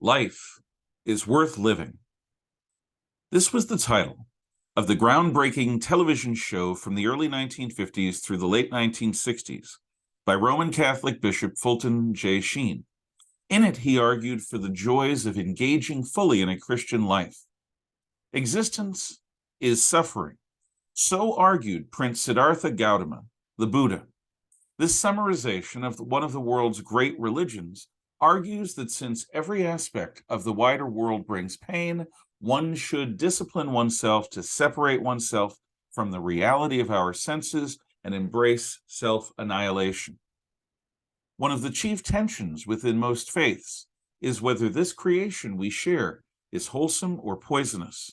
Life is Worth Living. This was the title of the groundbreaking television show from the early 1950s through the late 1960s by Roman Catholic Bishop Fulton J. Sheen. In it, he argued for the joys of engaging fully in a Christian life. Existence is suffering. So argued Prince Siddhartha Gautama, the Buddha. This summarization of one of the world's great religions argues that since every aspect of the wider world brings pain, one should discipline oneself to separate oneself from the reality of our senses and embrace self-annihilation. One of the chief tensions within most faiths is whether this creation we share is wholesome or poisonous.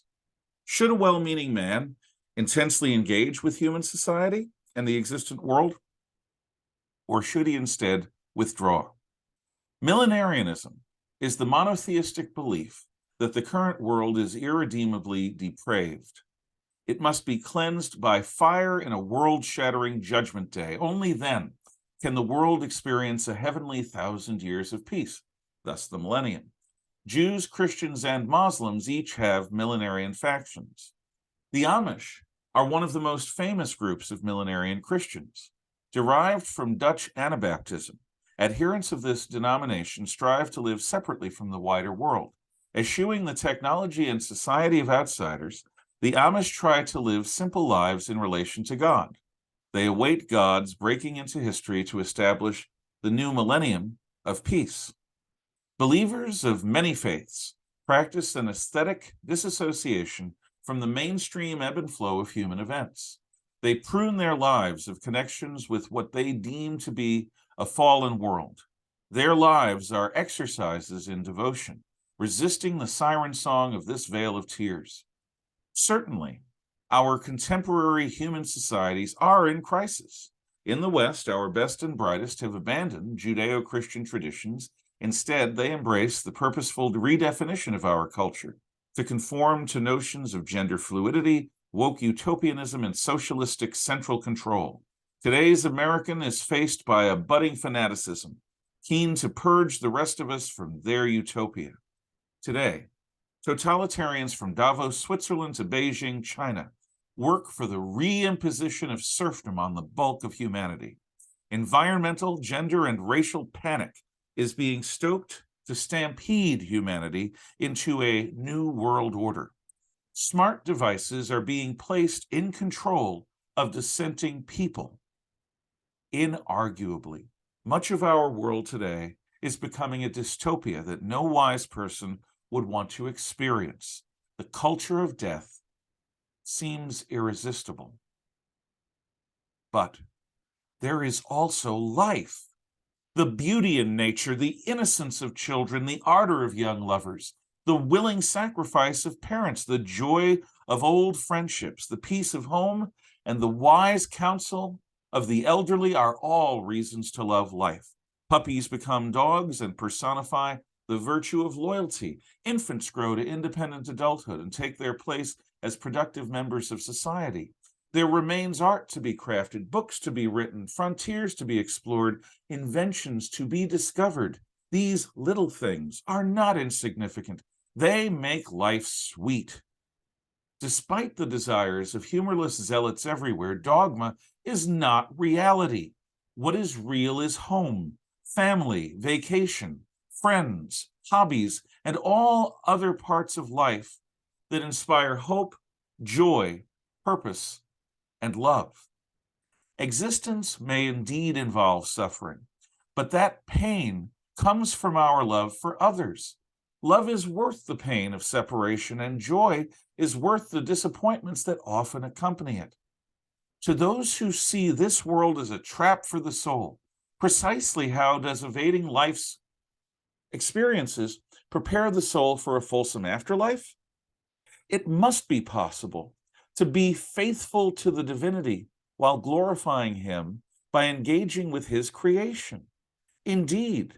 Should a well-meaning man intensely engage with human society and the existent world, or should he instead withdraw? Millenarianism is the monotheistic belief that the current world is irredeemably depraved. It must be cleansed by fire in a world-shattering judgment day. Only then can the world experience a heavenly 1,000 years of peace, thus the millennium. Jews, Christians, and Moslems each have millenarian factions. The Amish are one of the most famous groups of millenarian Christians. Derived from Dutch Anabaptism, adherents of this denomination strive to live separately from the wider world. Eschewing the technology and society of outsiders, the Amish try to live simple lives in relation to God. They await God's breaking into history to establish the new millennium of peace. Believers of many faiths practice an aesthetic disassociation from the mainstream ebb and flow of human events. They prune their lives of connections with what they deem to be a fallen world. Their lives are exercises in devotion, resisting the siren song of this vale of tears. Certainly, our contemporary human societies are in crisis. In the West, our best and brightest have abandoned Judeo-Christian traditions. Instead, they embrace the purposeful redefinition of our culture to conform to notions of gender fluidity, woke utopianism, and socialistic central control. Today's American is faced by a budding fanaticism, keen to purge the rest of us from their utopia. Today, totalitarians from Davos, Switzerland to Beijing, China, work for the reimposition of serfdom on the bulk of humanity. Environmental, gender, and racial panic is being stoked to stampede humanity into a new world order. Smart devices are being placed in control of dissenting people. Inarguably, much of our world today is becoming a dystopia that no wise person would want to experience. The culture of death seems irresistible. But there is also life. The beauty in nature, the innocence of children, the ardor of young lovers, the willing sacrifice of parents, the joy of old friendships, the peace of home, and the wise counsel of the elderly are all reasons to love life. Puppies become dogs and personify the virtue of loyalty. Infants grow to independent adulthood and take their place as productive members of society. There remains art to be crafted, books to be written, frontiers to be explored, inventions to be discovered. These little things are not insignificant. They make life sweet. Despite the desires of humorless zealots everywhere, dogma is not reality. What is real is home, family, vacation, friends, hobbies, and all other parts of life that inspire hope, joy, purpose, and love. Existence may indeed involve suffering, but that pain comes from our love for others. Love is worth the pain of separation, and joy is worth the disappointments that often accompany it. To those who see this world as a trap for the soul, precisely how does evading life's experiences prepare the soul for a fulsome afterlife? It must be possible to be faithful to the divinity while glorifying him by engaging with his creation. Indeed,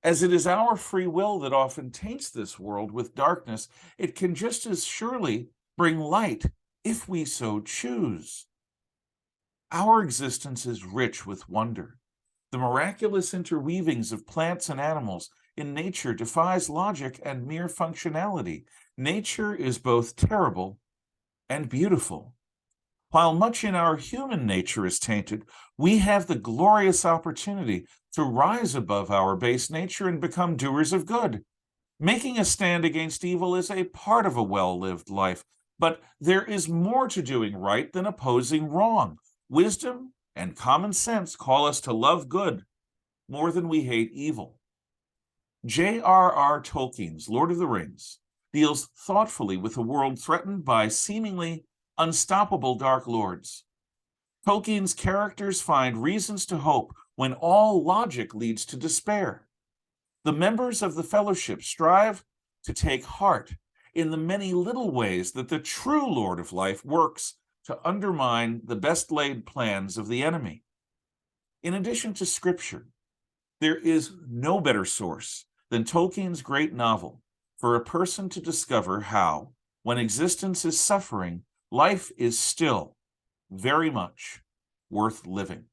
as it is our free will that often taints this world with darkness, it can just as surely bring light if we so choose. Our existence is rich with wonder. The miraculous interweavings of plants and animals in nature defies logic and mere functionality. Nature is both terrible and beautiful. While much in our human nature is tainted, we have the glorious opportunity to rise above our base nature and become doers of good. Making a stand against evil is a part of a well-lived life, but there is more to doing right than opposing wrong. Wisdom and common sense call us to love good more than we hate evil. J.R.R. Tolkien's Lord of the Rings deals thoughtfully with a world threatened by seemingly unstoppable dark lords. Tolkien's characters find reasons to hope when all logic leads to despair. The members of the Fellowship strive to take heart in the many little ways that the true Lord of Life works to undermine the best-laid plans of the enemy. In addition to Scripture, there is no better source than Tolkien's great novel for a person to discover how, when existence is suffering, life is still very much worth living.